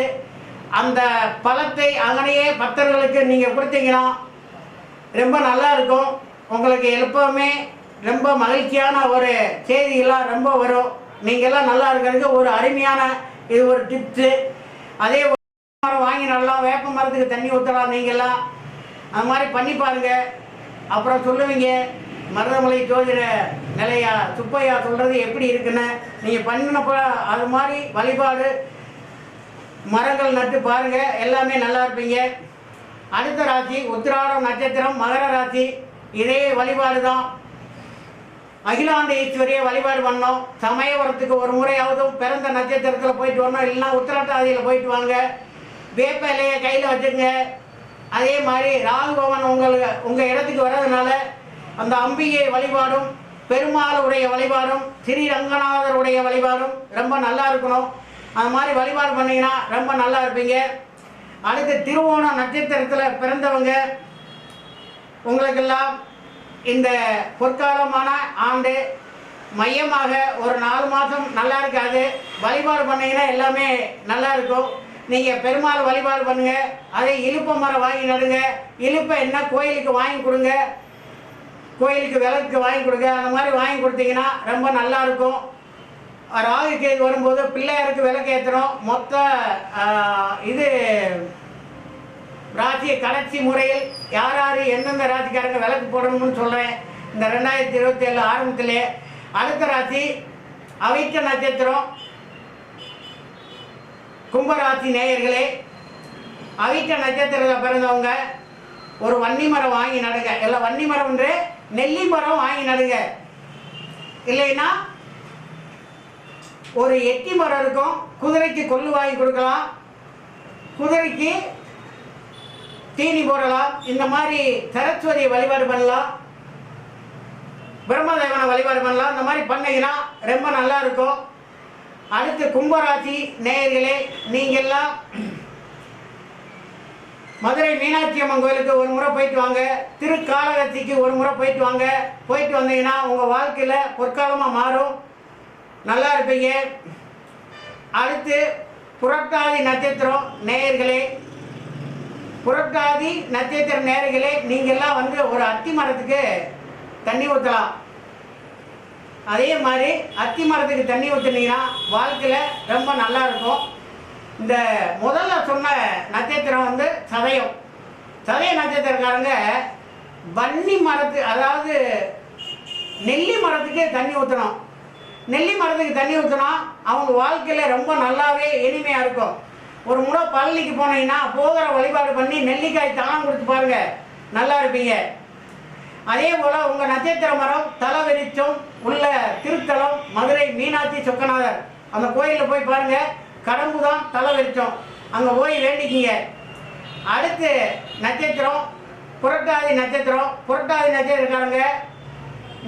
அந்த பழத்தை அங்கனையே பக்தர்களுக்கு நீங்கள் கொடுத்தீங்கன்னா ரொம்ப நல்லா இருக்கும். உங்களுக்கு எப்பவுமே ரொம்ப மகிழ்ச்சியான ஒரு செய்திகளாக ரொம்ப வரும். நீங்கள்லாம் நல்லா இருக்கிறதுக்கு ஒரு அருமையான இது ஒரு டிப்ஸு. அதே மரம் வாங்கி நடலாம், வேப்ப மரத்துக்கு தண்ணி ஊற்றலாம். நீங்கள்லாம் அது மாதிரி பண்ணி பாருங்கள். அப்புறம் சொல்லுவீங்க மருதமலை ஜோதிட நிலையா சுப்பையா சொல்கிறது எப்படி இருக்குன்னு. நீங்கள் பண்ணினப்போ அது மாதிரி வழிபாடு மரங்கள் நட்டு பாருங்கள், எல்லாமே நல்லா இருப்பீங்க. அடுத்த ராசி உத்திராடம் நட்சத்திரம் மகர ராசி. இதே வழிபாடு தான். அகிலாண்ட ஈஸ்வரியை வழிபாடு பண்ணோம். சமயபுரத்துக்கு ஒரு முறையாவதும் பிறந்த நட்சத்திரத்தில் போயிட்டு வரணும், இல்லைன்னா உத்திராட்டாதியில் போயிட்டு வாங்க. வேப்ப இலையை கையில் வச்சுங்க. அதே மாதிரி ராகு பவன் உங்கள் இடத்துக்கு வர்றதுனால அந்த அம்பிகை வழிபாடும் பெருமாளுடைய வழிபாடும் ஸ்ரீரங்கநாதருடைய வழிபாடும் ரொம்ப நல்லா இருக்கணும். அது மாதிரி வழிபாடு பண்ணிங்கன்னா ரொம்ப நல்லா இருப்பீங்க. அடுத்து திருவோண நட்சத்திரத்தில் பிறந்தவங்க உங்களுக்கெல்லாம் இந்த பொற்காலமான ஆண்டு மையமாக ஒரு 4 மாதம் நல்லா இருக்காது. வழிபாடு பண்ணிங்கன்னா எல்லாமே நல்லா இருக்கும். நீங்கள் பெருமாள் வழிபாடு பண்ணுங்கள். அதே இலுப்ப மரம் வாங்கி நடுங்க. இலுப்பை என்ன கோயிலுக்கு வாங்கி கொடுங்க, கோயிலுக்கு விளக்கு வாங்கி கொடுங்க. அந்த மாதிரி வாங்கி கொடுத்தீங்கன்னா ரொம்ப நல்லாயிருக்கும். ராகு கேது வரும்போது பிள்ளையாருக்கு விளக்கு ஏற்றுறோம். மொத்த இது ராசியை கடைசி முறையில் யார் யார் எந்தெந்த ராசிக்காரங்க விளக்கு போடணும்னு சொல்கிறேன் இந்த 2027 ஆரம்பத்திலே. அடுத்த ராசி அவிட்ட நட்சத்திரம் கும்பராசி நேயர்களே, அவிட்ட நட்சத்திரத்தில் பிறந்தவங்க ஒரு வன்னி மரம் வாங்கி நடுங்க. இல்லை வன்னி மரம் என்று நெல்லி மரம் வாங்கி நடுங்க. இல்லைன்னா ஒரு எட்டி மரம் இருக்கும், குதிரைக்கு கொள்ளு வாங்கி கொடுக்கலாம், குதிரைக்கு தீனி போடலாம். இந்த மாதிரி சரஸ்வதியை வழிபாடு பண்ணலாம், பிரம்மதேவனை வழிபாடு பண்ணலாம். இந்த மாதிரி பண்ணீங்கன்னா ரொம்ப நல்லா இருக்கும். அடுத்து கும்பராசி நேயர்களே, நீங்கள்லாம் மதுரை மீனாட்சி அம்மன் கோயிலுக்கு ஒரு முறை போயிட்டு வாங்க, திருக்காளகத்திக்கு ஒரு முறை போயிட்டு வாங்க. போயிட்டு வந்தீங்கன்னா உங்கள் வாழ்க்கையில் பொற்காலமாக மாறும், நல்லா இருப்பீங்க. அடுத்து புரட்டாதி நட்சத்திரம் நேயர்களே, புரட்டாதி நட்சத்திர நேயர்களே, நீங்கள்லாம் வந்து ஒரு அத்தி மரத்துக்கு தண்ணி ஊற்றலாம். அதே மாதிரி அத்தி மரத்துக்கு தண்ணி ஊற்றுனீங்கன்னா வாழ்க்கையில் ரொம்ப நல்லா இருக்கும். இந்த முதல்ல சொன்ன நட்சத்திரம் வந்து சதயம். சதய நட்சத்திரக்காரங்க வன்னி மரத்து, அதாவது நெல்லி மரத்துக்கு தண்ணி ஊற்றணும். நெல்லி மரத்துக்கு தண்ணி ஊற்றினா அவங்க வாழ்க்கையில் ரொம்ப நல்லாவே இனிமையாக இருக்கும். ஒரு முறை பழனிக்கு போனீங்கன்னா போகிற வழிபாடு பண்ணி நெல்லிக்காய் தானம் கொடுத்து பாருங்கள், நல்லா இருப்பீங்க. அதே போல் உங்கள் நட்சத்திர மரம் தலை வெறிச்சம் உள்ள திருத்தலம் மதுரை மீனாட்சி சொக்கநாதர் அந்த கோயிலில் போய் பாருங்கள், கடம்பு தான் தலை வெறிச்சம், அங்கே போய் வேண்டிக்கிங்க. அடுத்து நட்சத்திரம் புரட்டாதி நட்சத்திரம். புரட்டாதி நட்சத்திரக்காரங்க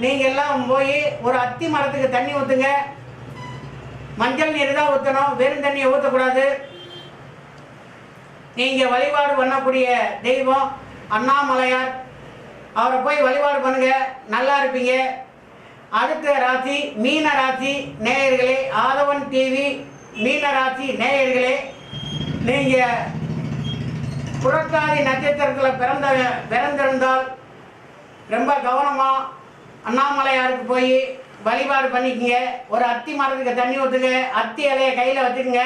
நீங்கள் எல்லாம் போய் ஒரு அத்தி மரத்துக்கு தண்ணி ஊற்றுங்க. மஞ்சள் நீர் தான் ஊற்றணும், வெறும் தண்ணியை ஊற்றக்கூடாது. நீங்கள் வழிபாடு பண்ணக்கூடிய தெய்வம் அண்ணாமலையார், அவரை போய் வழிபாடு பண்ணுங்க, நல்லா இருப்பீங்க. அடுத்த ராசி மீன ராசி நேயர்களே, ஆதவன் டிவி மீன ராசி நேயர்களே, நீங்கள் புரட்டாதி நட்சத்திரத்தில் பிறந்திருந்தால் ரொம்ப கவனமாக அண்ணாமலையாருக்கு போய் வழிபாடு பண்ணிக்கங்க. ஒரு அத்தி மரத்துக்கு தண்ணி ஊற்றுங்க, அத்தி இலையை கையில் வச்சுக்கோங்க.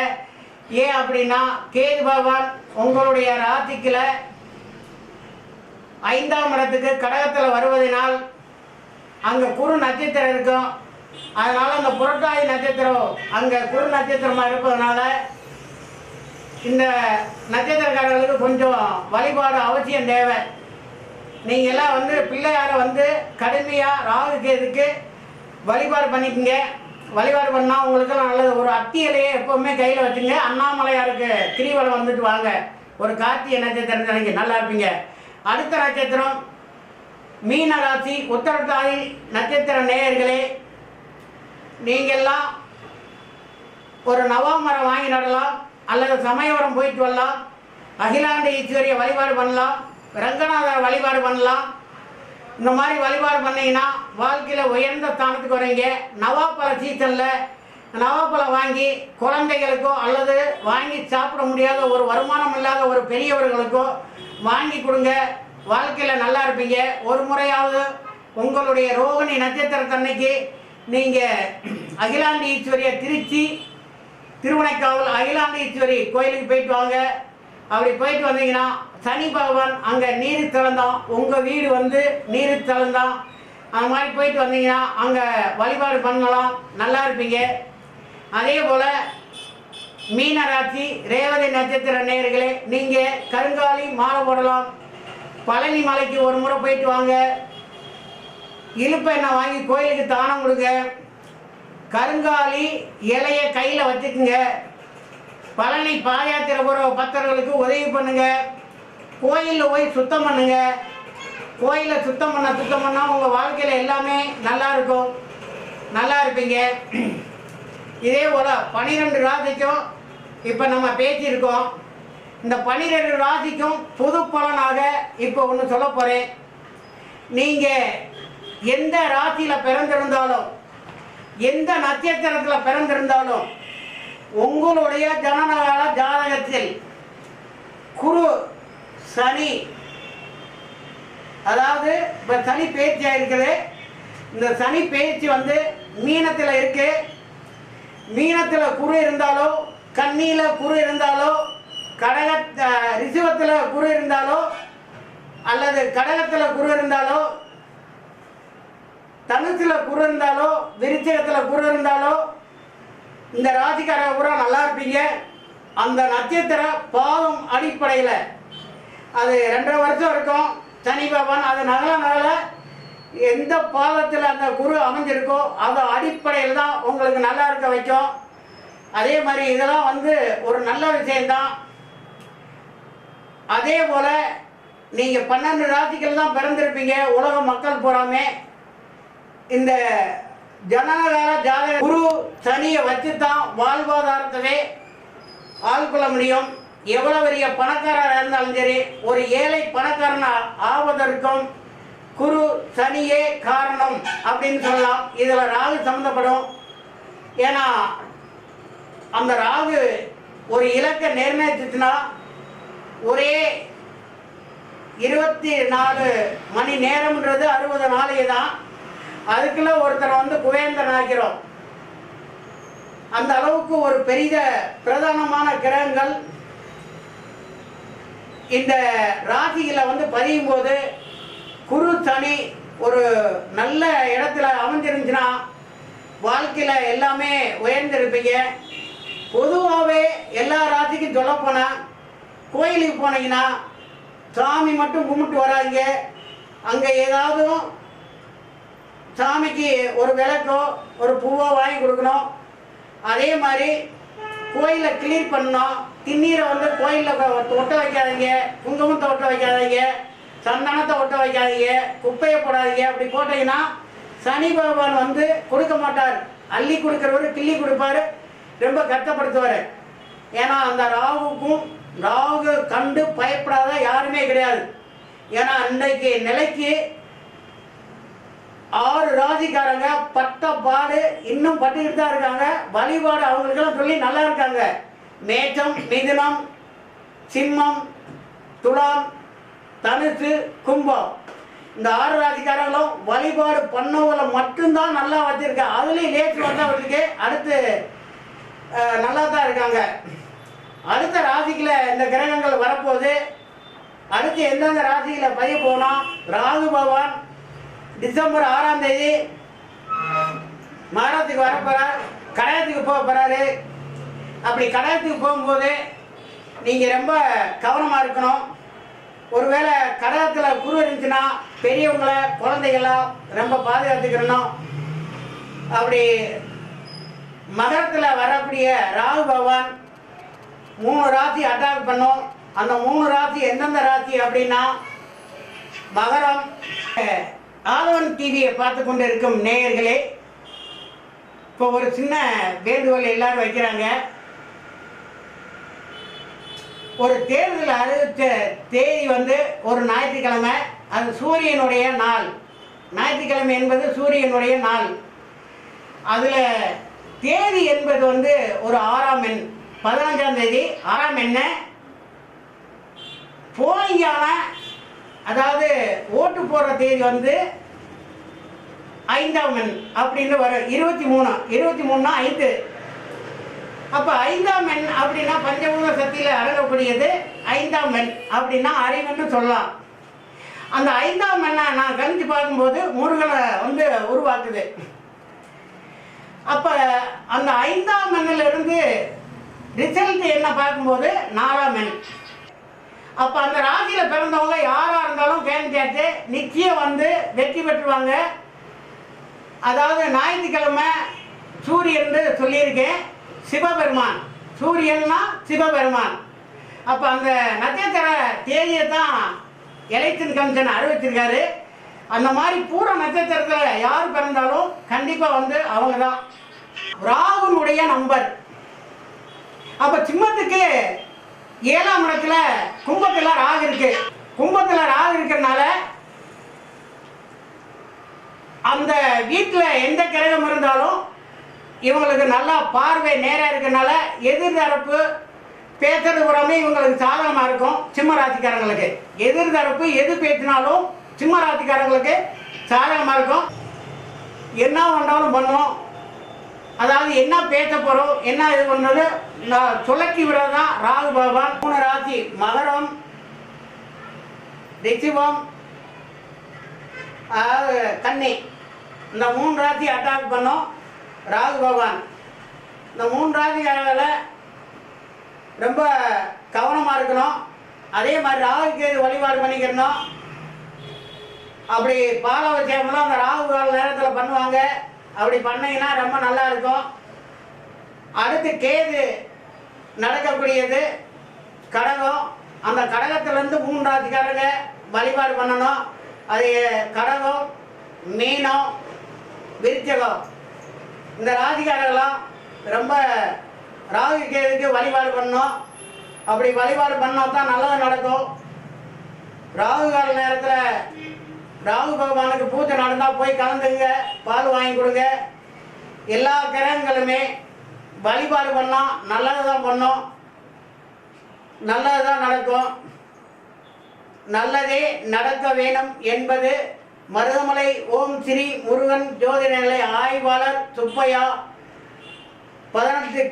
ஏன் அப்படின்னா கேது பகவான் உங்களுடைய ராசிக்குள்ள 5ஆம் இடத்துக்கு கடகத்தில் வருவதனால் அங்கே குரு நட்சத்திரம் இருக்கும். அதனால் அந்த புரட்டாதி நட்சத்திரம் அங்கே குரு நட்சத்திரமாக இருப்பதனால இந்த நட்சத்திரக்காரர்களுக்கு கொஞ்சம் வழிபாடு அவசியம் தேவை. நீங்கள்லாம் வந்து பிள்ளையாரை வந்து கடுமையாக ராகு கேதுக்கு வழிபாடு பண்ணிக்கோங்க. வழிபாடு பண்ணால் உங்களுக்கெல்லாம் நல்லது. ஒரு அத்தி இலையை எப்போவுமே கையில் வச்சுங்க. அண்ணாமலையாருக்கு கிரிவலம் வந்துட்டு வாங்க. ஒரு கார்த்திகை நட்சத்திரம் நீங்கள் நல்லா இருப்பீங்க. அடுத்த நட்சத்திரம் மீன ராசி உத்தரட்டாதி நட்சத்திர நேயர்களே, நீங்கள்லாம் ஒரு நவாமரம் வாங்கி நடலாம், அல்லது சமயவரம் போயிட்டு வரலாம், அகிலாண்ட ஈஸ்வரியை வழிபாடு பண்ணலாம், ரங்கநாதர் வழிபாடு பண்ணலாம். இந்த மாதிரி வழிபாடு பண்ணிங்கன்னா வாழ்க்கையில் உயர்ந்த ஸ்தானத்துக்கு வரீங்க. நவாப்பழ சீசனில் நவாப்பழம் வாங்கி குழந்தைகளுக்கோ அல்லது வாங்கி சாப்பிட முடியாத ஒரு வருமானம் இல்லாத ஒரு பெரியவர்களுக்கோ வாங்கி கொடுங்க, வாழ்க்கையில் நல்லா இருப்பீங்க. ஒரு முறையாவது உங்களுடைய ரோகிணி நட்சத்திரத்தன்னைக்கு நீங்கள் அகிலாண்ட ஈஸ்வரியை திருச்சி திருவனைக்காவல் அகிலாண்ட ஈஸ்வரி கோயிலுக்கு போயிட்டு வாங்க. அப்படி போயிட்டு வந்தீங்கன்னா சனி பகவான் அங்கே நீர்த்தலம் தான், உங்கள் வீடு வந்து நீர்த்தலம் தான். அந்த மாதிரி போயிட்டு வந்தீங்கன்னா அங்கே வழிபாடு பண்ணலாம், நல்லா இருப்பீங்க. அதே போல் மீனராசி ரேவதி நட்சத்திர நேயர்களே, நீங்கள் கருங்காலி மாலை போடலாம். பழனி மலைக்கு ஒரு முறை போயிட்டு வாங்க, இழுப்பெண்ணெய் வாங்கி கோயிலுக்கு தானம் கொடுங்க. கருங்காலி இலையை கையில் வச்சுக்குங்க. பழனி பாதயாத்திரை போகிற பக்தர்களுக்கு உதவி பண்ணுங்க. கோயிலில் போய் சுத்தம் பண்ணுங்க. கோயிலை சுத்தம் பண்ணால் உங்கள் வாழ்க்கையில் எல்லாமே நல்லா இருக்கும், நல்லா இருப்பீங்க. இதே போல் 12 ராசிக்கும் இப்போ நம்ம பேசியிருக்கோம். இந்த 12 ராசிக்கும் பொது பலனாக இப்போ ஒன்று சொல்ல போகிறேன். நீங்கள் எந்த ராசியில் பிறந்திருந்தாலும் எந்த நட்சத்திரத்தில் பிறந்திருந்தாலும் உங்களுடைய ஜனனகால ஜாதகத்தில் குரு சனி, அதாவது இப்போ சனி பயிற்சியாக இருக்குது. இந்த சனி பயிற்சி வந்து மீனத்தில் இருக்கு. மீனத்தில் குரு இருந்தாலோ, கன்னியில் குரு இருந்தாலோ, ரிஷபத்தில் குரு இருந்தாலோ, அல்லது கடகத்தில் குரு இருந்தாலோ, தனுசுல குரு இருந்தாலோ விருச்சிகத்தில் குரு இருந்தாலோ இந்த ராசிக்காரங்க பூரா நல்லா இருப்பீங்க. அந்த நட்சத்திர பாதம் அடிப்படையில் அது 2.5 வருஷம் இருக்கும். சனி பகவான் அது நகல எந்த பாதத்தில் அந்த குரு அமைஞ்சிருக்கோ அது அடிப்படையில் தான் உங்களுக்கு நல்லா இருக்க வைக்கும். அதே மாதிரி இதெல்லாம் ஒரு நல்ல விஷயம்தான். அதே போல் நீங்கள் 12 ராசிகள் தான் பிறந்திருப்பீங்க. உலக மக்கள் பூராமே இந்த ஜனனகால ஜாதக குரு சனியை வச்சு தான் வாழ்வாதாரத்தவே ஆள்கொள்ள முடியும். எவ்வளோ பெரிய பணக்காரராக இருந்தாலும் சரி, ஒரு ஏழை பணக்காரன் ஆவதற்கும் குரு சனியே காரணம் அப்படின்னு சொல்லலாம். இதில் ராகு சம்மந்தப்படும். ஏன்னா அந்த ராகு ஒரு இலக்கை நிர்ணயிச்சுன்னா ஒரே 24 மணி நேரம்ன்றது 60 நாளைக்கு தான். அதுக்குள்ள ஒருத்தர் குவேந்தன் ஆக்கிறோம். அந்த அளவுக்கு ஒரு பெரிய பிரதானமான கிரகங்கள் இந்த ராசியில் பதியும் போது குரு சனி ஒரு நல்ல இடத்துல அமைஞ்சிருந்துச்சுன்னா வாழ்க்கையில் எல்லாமே உயர்ந்திருப்பீங்க. பொதுவாகவே எல்லா ராசிக்கும் சொல்ல போனால் கோயிலுக்கு போனீங்கன்னா சாமி மட்டும் கும்பிட்டு வராங்க. அங்கே ஏதாவது சாமிக்கு ஒரு விளக்கோ ஒரு பூவோ வாங்கி கொடுக்கணும். அதே மாதிரி கோயிலை கிளீன் பண்ணணும். திண்ணீரை கோயிலில் ஒட்ட வைக்காதீங்க, குங்குமத்தை ஒட்ட வைக்காதீங்க, சந்தனத்தை ஒட்ட வைக்காதீங்க, குப்பையை போடாதீங்க. அப்படி போட்டீங்கன்னா சனி பகவான் கொடுக்க மாட்டார். அள்ளி கொடுக்குறவர் கிள்ளி கொடுப்பார், ரொம்ப கஷ்டப்படுத்துவார். ஏன்னா அந்த ராகு கண்டு பயப்படாத யாருமே கிடையாது. ஏன்னா அன்றைக்கு நிலைக்கு 6 ராசிக்காரங்க பட்ட பாடு இன்னும் பட்டுக்கிட்டு தான் இருக்காங்க. வழிபாடு அவங்களுக்கெல்லாம் சொல்லி நல்லா இருக்காங்க. மேஷம், மிதுனம், சிம்மம், துலாம், தனுசு, கும்பம், இந்த 6 ராசிக்காரங்களும் வழிபாடு பண்ணவங்களை மட்டும்தான் நல்லா வச்சிருக்காங்க. அதுலேயும் லேசு வந்தவர்களுக்கு அடுத்து நல்லா தான் இருக்காங்க. அடுத்த ராசிக்குள்ள இந்த கிரகங்கள் வரப்போகுது. அடுத்து எந்தெந்த ராசிகளை பதிய போனால் ராகு பகவான் டிசம்பர் 6ஆம் தேதி மகரத்துக்கு வரப்போகிறார். கடகத்துக்கு போக போகிறாரு. அப்படி கடகத்துக்கு போகும்போது நீங்கள் ரொம்ப கவனமாக இருக்கணும். ஒருவேளை கடகத்தில் குரு இருந்துச்சுன்னா பெரியவங்களை குழந்தைகளாம் ரொம்ப பாதுகாத்துக்கிறணும். அப்படி மகரத்தில் வரக்கூடிய ராகு பகவான் 3 ராசி அட்டாக் பண்ணும். அந்த 3 ராசி எந்தெந்த ராசி அப்படின்னா மகரம். ஆதவன் டிவியை பார்த்து கொண்டு இருக்கும் நேயர்களே, இப்போ ஒரு சின்ன வேண்டுகோள் எல்லாரும் வைக்கிறாங்க. ஒரு தேர்தல் அறிவித்த தேதி ஒரு ஞாயிற்றுக்கிழமை. அது சூரியனுடைய நாள். ஞாயிற்றுக்கிழமை என்பது சூரியனுடைய நாள். அதில் தேதி என்பது ஒரு 6ஆம் எண். 15ஆம் தேதி 6ஆம் எண்ண போலிங்கான, அதாவது ஓட்டு போடுற தேதி 5ஆம் எண் அப்படின்னு வரும். 23னா 5. அப்போ 5ஆம் எண் அப்படின்னா பஞ்சபூத சக்தியில் அடங்கக்கூடியது 5ஆம் எண் அப்படின்னா அறிவுன்னு சொல்லலாம். அந்த 5ஆம் எண்ணை நான் கணிச்சு பார்க்கும்போது முருகனை உருவாக்குது. அப்போ அந்த 5ஆம் எண்ணிலிருந்து ரிசல்ட் என்ன பார்க்கும்போது 4ஆம் எண். அப்போ அந்த ராசியில் பிறந்தவங்க யாராக இருந்தாலும் கேட்டு நிச்சயம் வெற்றி பெற்றுவாங்க. அதாவது ஞாயிற்றுக்கிழமை சூரியன் சொல்லியிருக்கேன், சிவபெருமான். சூரியன்னா சிவபெருமான். அப்போ அந்த நட்சத்திர தேதியை தான் எலெக்ஷன் கமிஷன் அறிவிச்சிருக்காரு. அந்த மாதிரி பூர நட்சத்திரத்தில் யார் பிறந்தாலும் கண்டிப்பாக அவங்க தான். ராகுனுடைய நம்பர். அப்போ சிம்மத்துக்கு 7ஆம் இடத்துல கும்பத்தில் ராகு இருக்கு. கும்பத்தில் ராகு இருக்கிறதுனால அந்த வீட்டில் எந்த கிரகம் இருந்தாலும் இவங்களுக்கு நல்லா பார்வை நேராக இருக்கிறதுனால எதிர்தரப்பு பேசுறது புறாமே இவங்களுக்கு சாதகமாக இருக்கும். சிம்ம ராசிக்காரங்களுக்கு எதிர்தரப்பு எது பேசினாலும் சிம்ம ராசிக்காரங்களுக்கு சாதகமாக இருக்கும். என்ன பண்ணாலும் பண்ணுவோம். அதாவது என்ன பேச போகிறோம், என்ன இது பண்ணது நான் சுழக்கி விடுறதான் ராகு பகவான். 3 ராசி மகரம், ரிஷிபம், கன்னி. இந்த 3 ராசி அட்டாக் பண்ணோம் ராகு பகவான். இந்த 3 ராசிக்காரர்களை ரொம்ப கவனமாக இருக்கணும். அதே மாதிரி ராகுக்கு வழிபாடு பண்ணிக்கிறணும். அப்படி பாலாபிஷேகம்லாம் அந்த ராகு கால நேரத்தில் பண்ணுவாங்க. அப்படி பண்ணிங்கன்னா ரொம்ப நல்லா இருக்கும். அடுத்து கேது நடக்கக்கூடியது கடகம். அந்த கடகத்திலேருந்து 3 ராசிக்காரங்க வழிபாடு பண்ணணும். அது கடகம், மீனம், விருச்சகம். இந்த ராசிக்காரர்களாம் ரொம்ப ராகு கேதுக்கு வழிபாடு பண்ணணும். அப்படி வழிபாடு பண்ணால் தான் நல்லது நடக்கும். ராகு கால நேரத்தில் ராகு பகவானுக்கு பூஜை நடந்தால் போய் கலந்துங்க, பால் வாங்கி கொடுங்க. எல்லா கிரகங்களுமே வழிபாடு பண்ணால் நல்லது தான் பண்ணோம், நல்லது தான் நடக்கும். நல்லதே நடக்க வேணும் என்பது மருதமலை ஓம் ஸ்ரீ முருகன் ஜோதிட நிலைய ஆய்வாளர் சுப்பையா. 18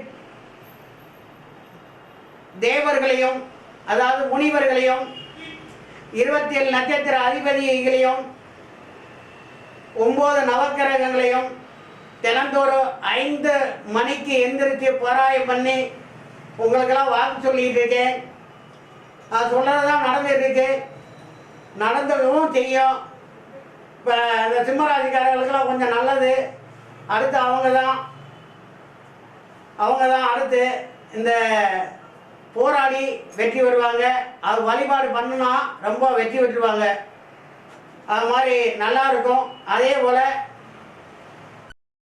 தேவர்களையும் அதாவது முனிவர்களையும் 27 நட்சத்திர அதிபதிகளையும் 9 நவக்கிரகங்களையும் தினந்தோறும் 5 மணிக்கு எந்திரிச்சு பாராயம் பண்ணி உங்களுக்கெல்லாம் வாக்கு சொல்லிட்டு இருக்கேன். அது சொல்கிறது தான் நடந்துட்டு இருக்கு, நடந்துடவும் செய்யும். இப்போ இந்த சிம்மராசிக்காரர்களுக்கெல்லாம் கொஞ்சம் நல்லது. அடுத்து அவங்க தான் அடுத்து இந்த போராடி வெற்றி பெறுவாங்க. அது வழிபாடு பண்ணுனா ரொம்ப வெற்றி பெற்றுவாங்க. அது மாதிரி நல்லா இருக்கும். அதே போல்